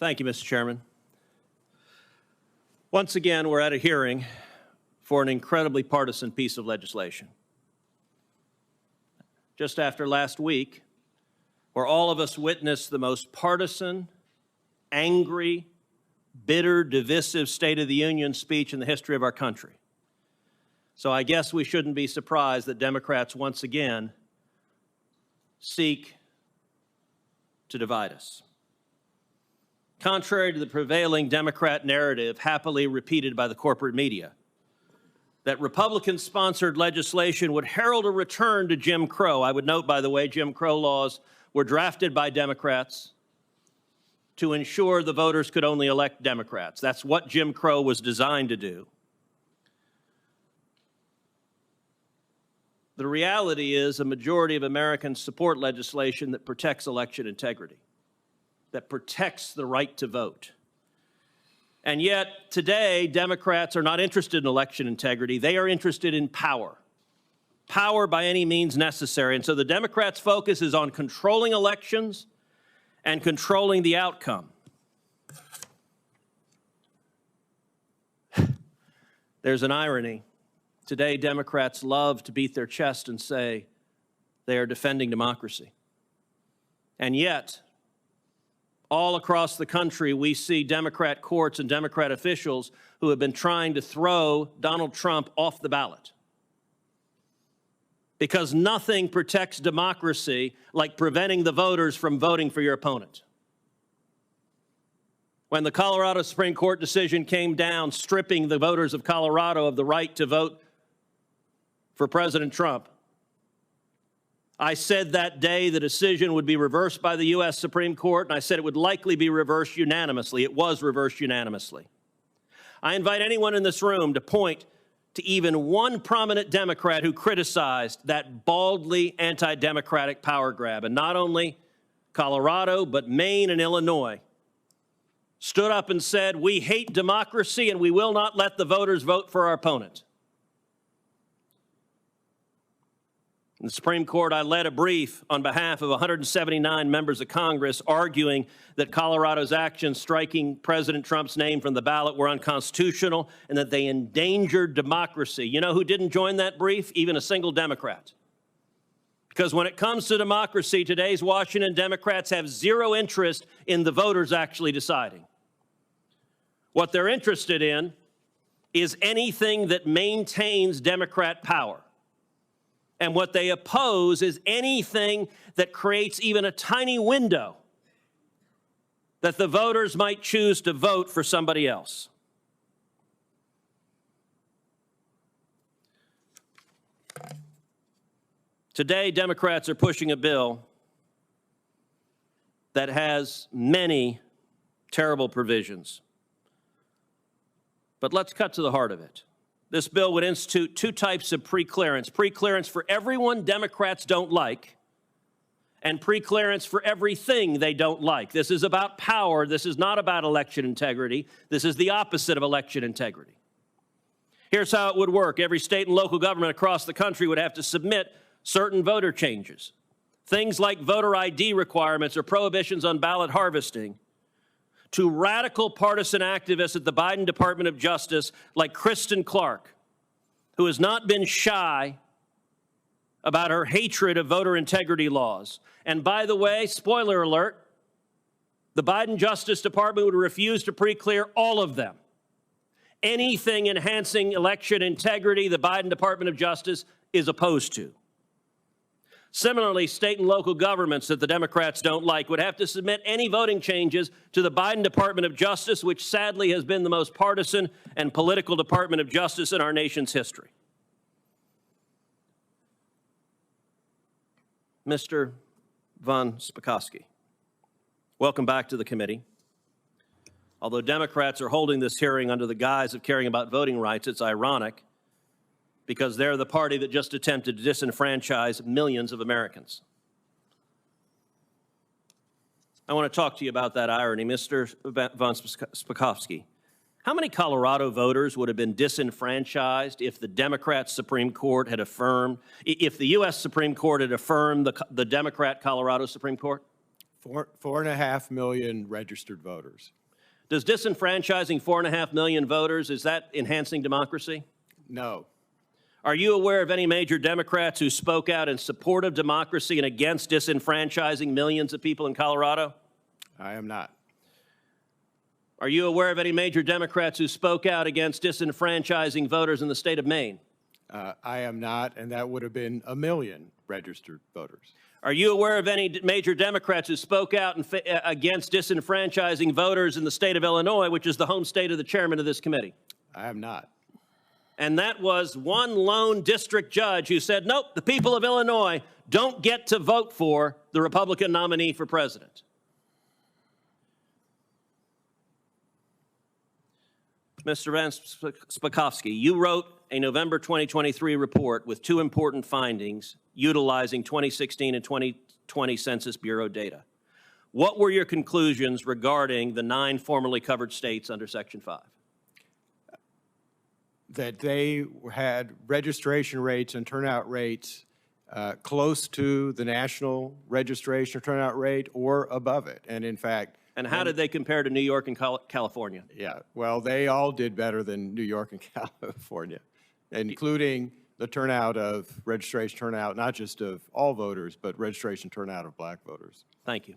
Thank you, Mr. Chairman. Once again, we're at a hearing for an incredibly partisan piece of legislation. Just after last week, where all of us witnessed the most partisan, angry, bitter, divisive State of the Union speech in the history of our country. So I guess we shouldn't be surprised that Democrats once again seek to divide us. Contrary to the prevailing Democrat narrative happily repeated by the corporate media, that Republican-sponsored legislation would herald a return to Jim Crow. I would note, by the way, Jim Crow laws were drafted by Democrats to ensure the voters could only elect Democrats. That's what Jim Crow was designed to do. The reality is a majority of Americans support legislation that protects election integrity, that protects the right to vote. And yet, today, Democrats are not interested in election integrity. They are interested in power. Power by any means necessary. And so the Democrats' focus is on controlling elections and controlling the outcome. There's an irony. Today, Democrats love to beat their chest and say they are defending democracy. And yet, all across the country, we see Democrat courts and Democrat officials who have been trying to throw Donald Trump off the ballot. Because nothing protects democracy like preventing the voters from voting for your opponent. When the Colorado Supreme Court decision came down stripping the voters of Colorado of the right to vote for President Trump, I said that day the decision would be reversed by the U.S. Supreme Court, and I said it would likely be reversed unanimously. It was reversed unanimously. I invite anyone in this room to point to even one prominent Democrat who criticized that baldly anti-democratic power grab. And not only Colorado, but Maine and Illinois stood up and said, we hate democracy and we will not let the voters vote for our opponent. In the Supreme Court, I led a brief on behalf of 179 members of Congress arguing that Colorado's actions striking President Trump's name from the ballot were unconstitutional and that they endangered democracy. You know who didn't join that brief? Even a single Democrat. Because when it comes to democracy, today's Washington Democrats have zero interest in the voters actually deciding. What they're interested in is anything that maintains Democrat power. And what they oppose is anything that creates even a tiny window that the voters might choose to vote for somebody else. Today, Democrats are pushing a bill that has many terrible provisions. But let's cut to the heart of it. This bill would institute two types of pre-clearance. Pre-clearance for everyone Democrats don't like, and pre-clearance for everything they don't like. This is about power. This is not about election integrity. This is the opposite of election integrity. Here's how it would work. Every state and local government across the country would have to submit certain voter changes. Things like voter ID requirements or prohibitions on ballot harvesting to radical partisan activists at the Biden Department of Justice like Kristen Clark, who has not been shy about her hatred of voter integrity laws. And by the way, spoiler alert, the Biden Justice Department would refuse to pre-clear all of them. Anything enhancing election integrity, the Biden Department of Justice is opposed to. Similarly, state and local governments that the Democrats don't like would have to submit any voting changes to the Biden Department of Justice, which sadly has been the most partisan and political Department of Justice in our nation's history. Mr. von Spakovsky, welcome back to the committee. Although Democrats are holding this hearing under the guise of caring about voting rights, it's ironic because they're the party that just attempted to disenfranchise millions of Americans. I want to talk to you about that irony. Mr. von Spakovsky, how many Colorado voters would have been disenfranchised if the Democrat Supreme Court had affirmed, if the U.S. Supreme Court had affirmed the Democrat Colorado Supreme Court? 4.5 million registered voters. Does disenfranchising 4.5 million voters, is that enhancing democracy? No. Are you aware of any major Democrats who spoke out in support of democracy and against disenfranchising millions of people in Colorado? I am not. Are you aware of any major Democrats who spoke out against disenfranchising voters in the state of Maine? I am not, and that would have been 1 million registered voters. Are you aware of any major Democrats who spoke out against disenfranchising voters in the state of Illinois, which is the home state of the chairman of this committee? I am not. And that was one lone district judge who said, nope, the people of Illinois don't get to vote for the Republican nominee for president. Mr. Van Spakovsky, you wrote a November 2023 report with 2 important findings utilizing 2016 and 2020 Census Bureau data. What were your conclusions regarding the 9 formerly covered states under Section 5? That they had registration rates and turnout rates close to the national registration turnout rate or above it. And in fact, and how did they compare to New York and California? Yeah, well, they all did better than New York and California, including the turnout of registration turnout, not just of all voters, but registration turnout of black voters. Thank you.